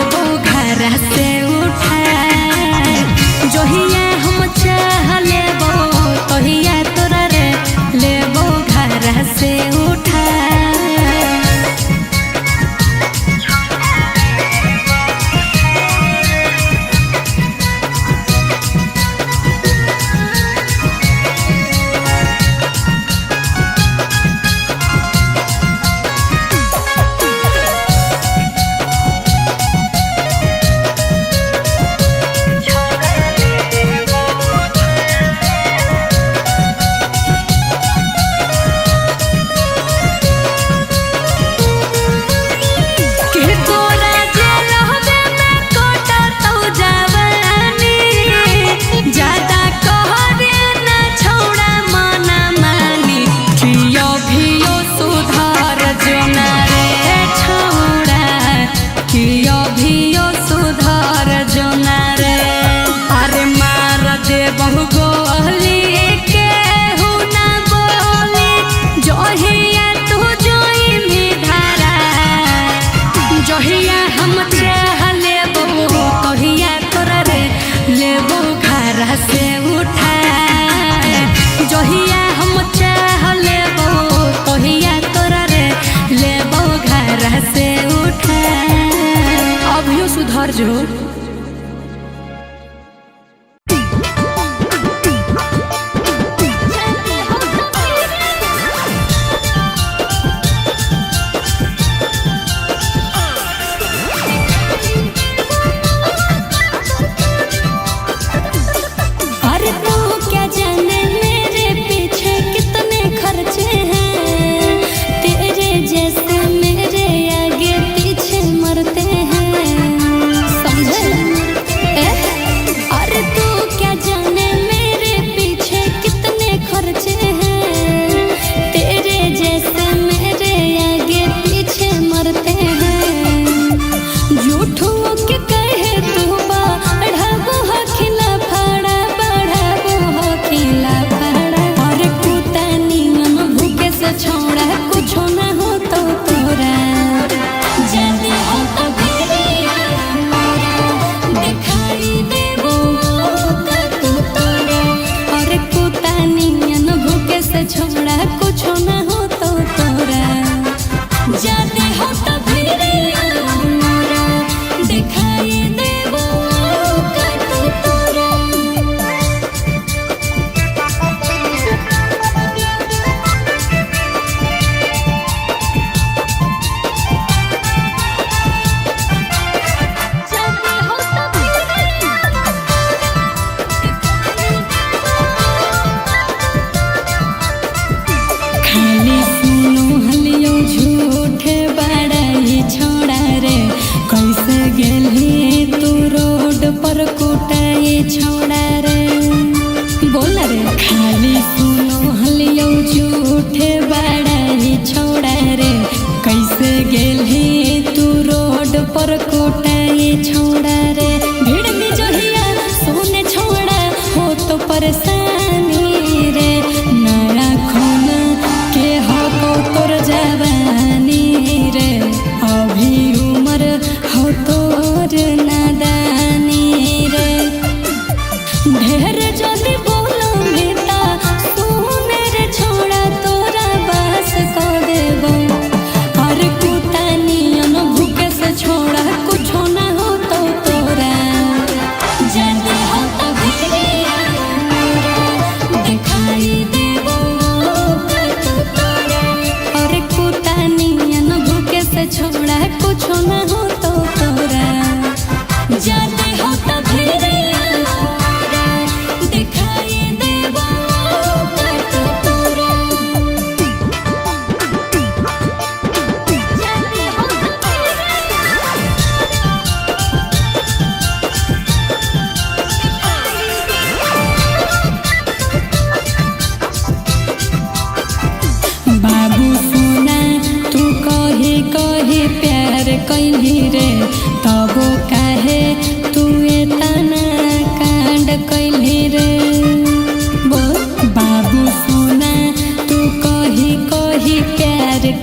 लेबो घर से उठा जोहिया हम चाह लेबो तोहिया तोरा रे लेबो घर से उठा। जोहिया हम चाह लेबो तोहिया तोरा रे लेबो घर से उठा जोहिया हम चाह लेबो तोहिया तोरा रे लेबो घर से उठा। अभियो सुधर जो।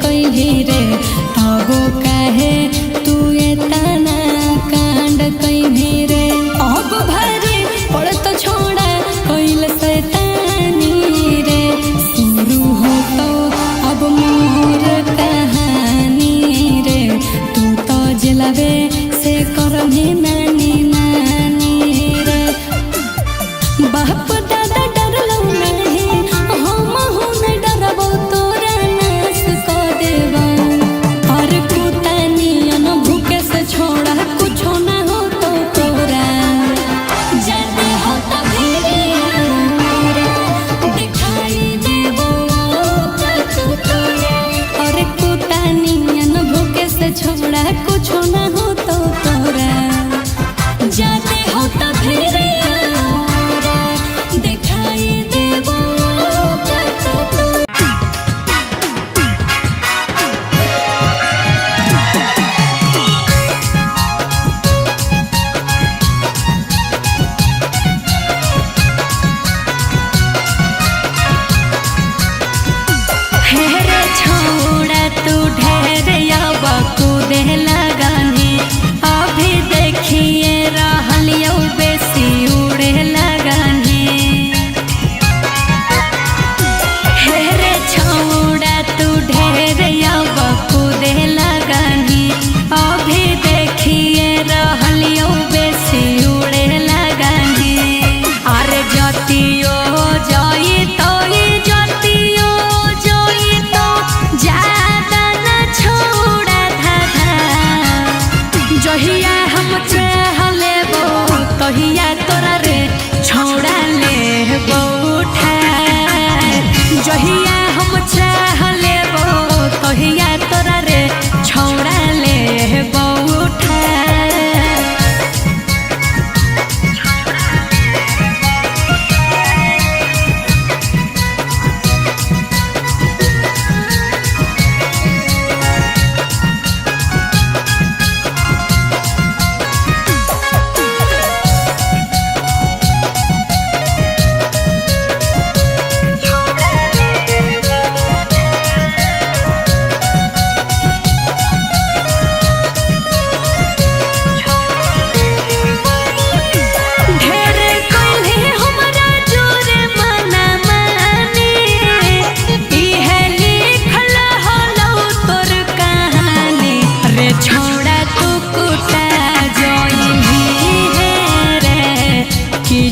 कहीं रे तबो काहे तू एतना जाते हो तो फिर दिखाई देबो हेरे छोड़ा तू ढेर याबा कूदे लगाने अभी देखिए रहल यौ बेसी उड़े लगाने हेरे छोड़ा तू ढेर याबा कूदे लगाने अभी देखिए रहल यौ बेसी उड़े लगाने अरे जतियो जाई तो जतियो जोई तो ज्यादा न छोड़ा था जहिया हम चाहले बो तहिया तोरा रे छोड़ा ले बो उठा जहिया हम चाहले बो तहिया तोरा रे छोड़ा ले बो उठा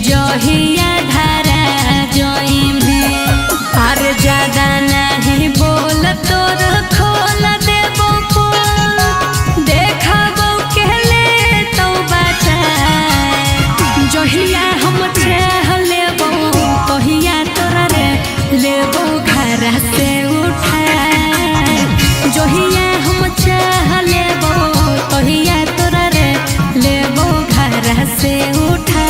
जहिया धारा जोई में अरे ज्यादा नहीं बोल तोर खोल देबो पोल देखबो केले तो बचा जहिया हम चाह लेबो तहिया तोरा रे लेबो घर से उठा जहिया हम चाह लेबो तहिया तोरा रे लेबो घर से उठा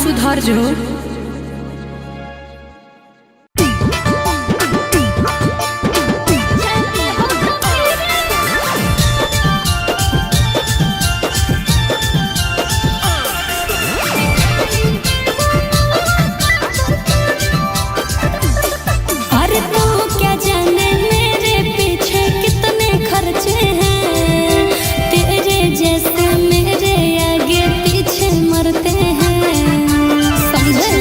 सुधर जो अरे तू क्या जाने मेरे पीछे कितने खर्चे हैं तेरे जैसे मेरे आगे पीछे मरते हैं समझे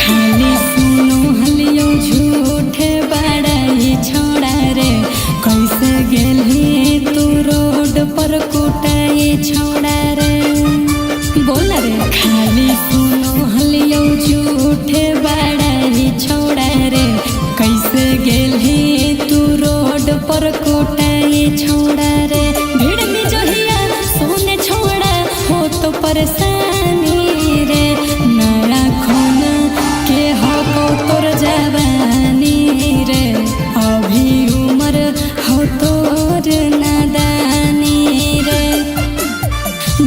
खाली सुनो हलियो झूठे बड़ाई छोड़ा रे कैसे गेली तू रोड पर कुटाई छोड़ा रे बोल रे खाली सुनो हलियो झूठे बड़ाई छोड़ा रे कैसे गेली तू रोड पर कुटाई छोड़ा रे भीड़ में जहिया सोने छोड़ा हो तो परेशानी रे नया खून के हो तोर जवानी रे अभी उम्र हो तोर नादानी रे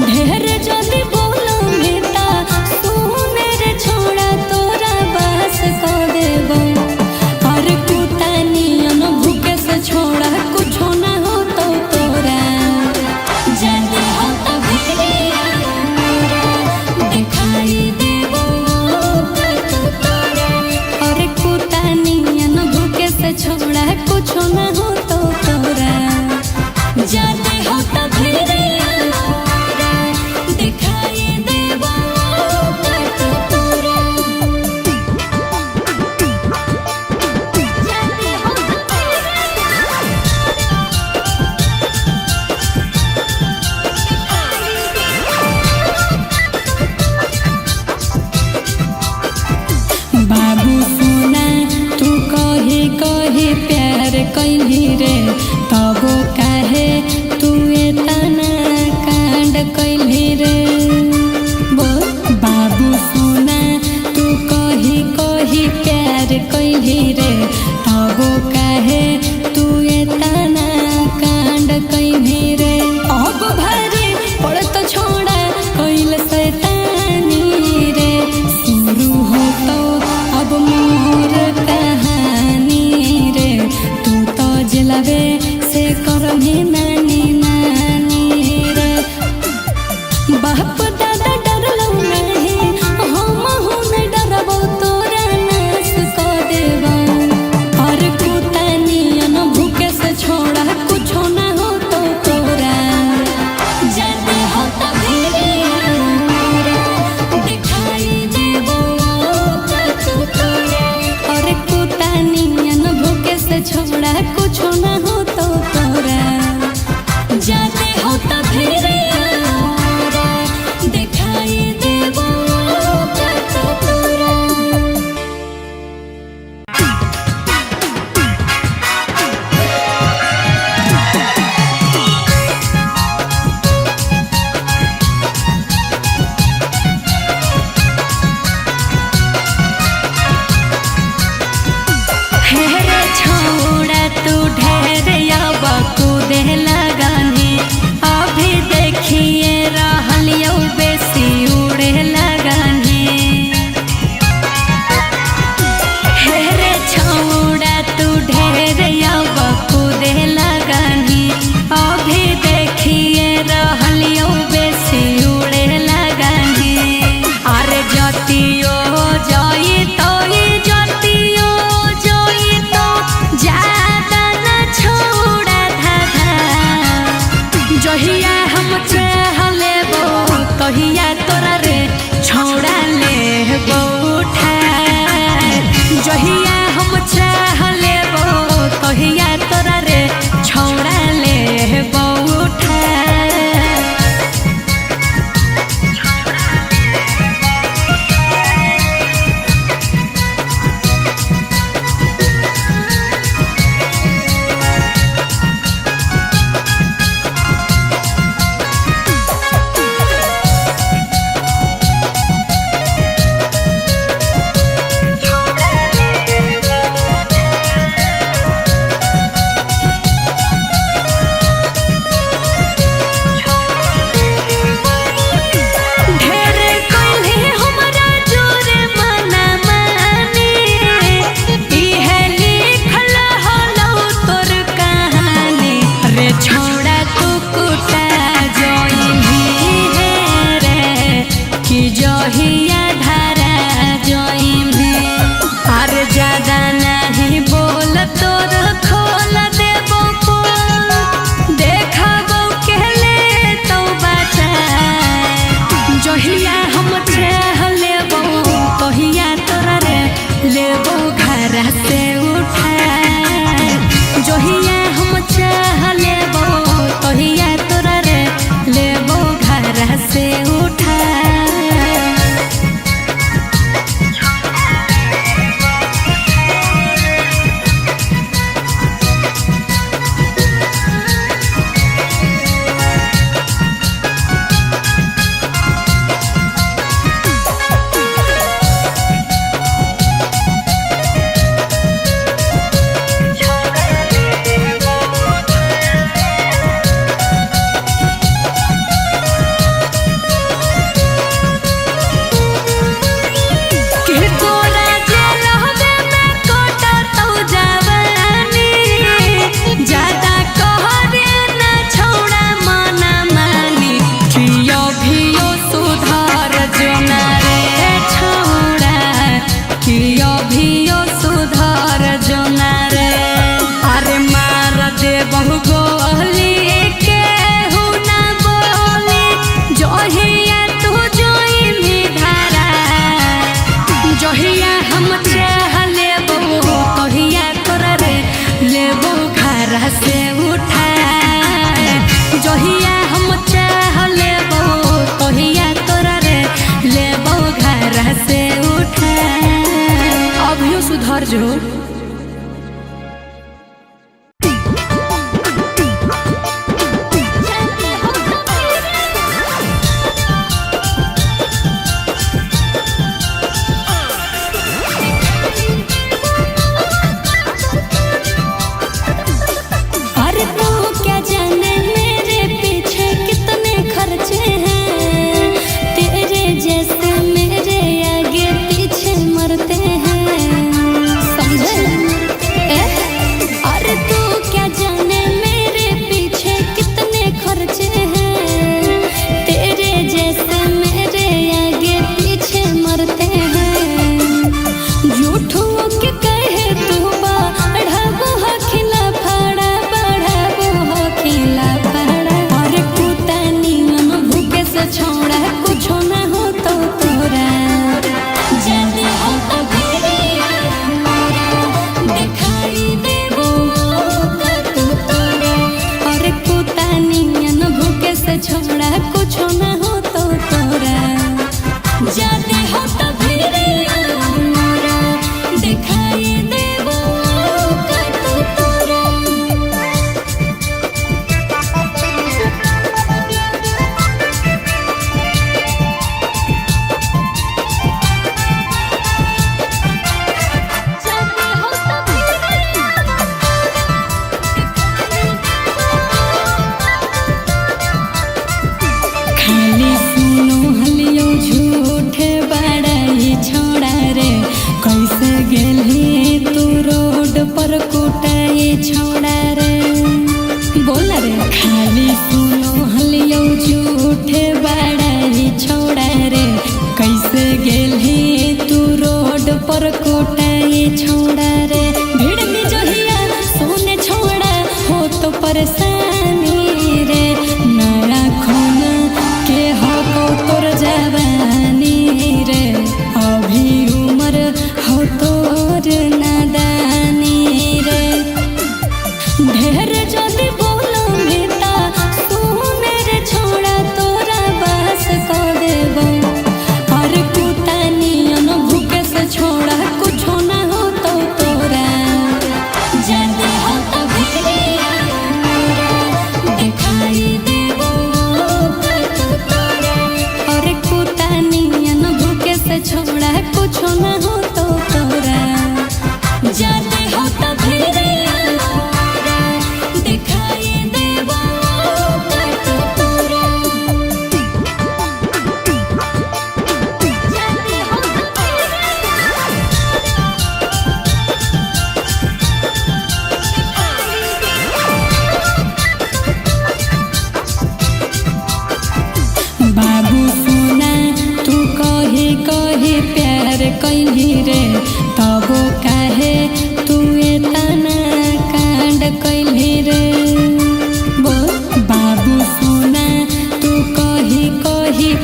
ढेर जदी बोलो बेटा सुने रे छोड़ा तोरा बस को देबो और कुतानियन भूखे से छोड़ा कुछो ना हो तो तोरा जदी हो तो भिड़िया दिखाई देबो तो तोरा और कुतानियन भूखे से छोड़ा कुछो ना हो तो तोरा जदी हो तो भिड़िया दिखाई देबो तो तोरा जदी हो तो बाबू सोना तू कही कही प्यार कैली रे तबो काहे तू एतना कांड कैली रे बोल बाबू सोना तू कही कही प्यार कैली रे तबो काहे तू एतना कांड कैली रे अब भारी पड़ तो छोड़ा कैल शैतानी रे शुरू हो तो अब मोर कहानी रे तू तो जलवे लेबो घरा से उठाए जोहिया हम चाह लेबो तोहिया तोरा रे लेबो घरा से उठाए। से उठाए जोहिया हम चाह लेबो तोहिया तोरा रे लेबो घरा से उठाए। अभियो सुधर जो।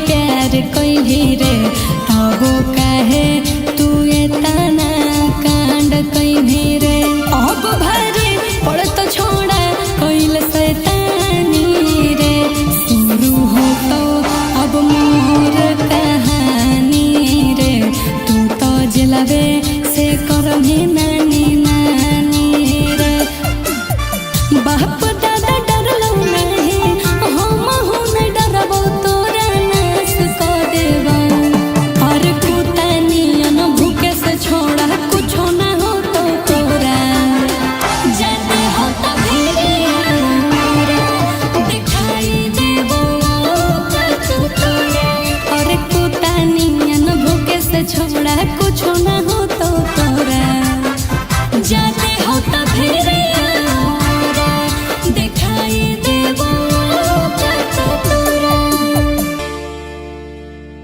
प्यार कइली रे तबो काहे तू एतना कैसे करमी नानी नानी रे बाप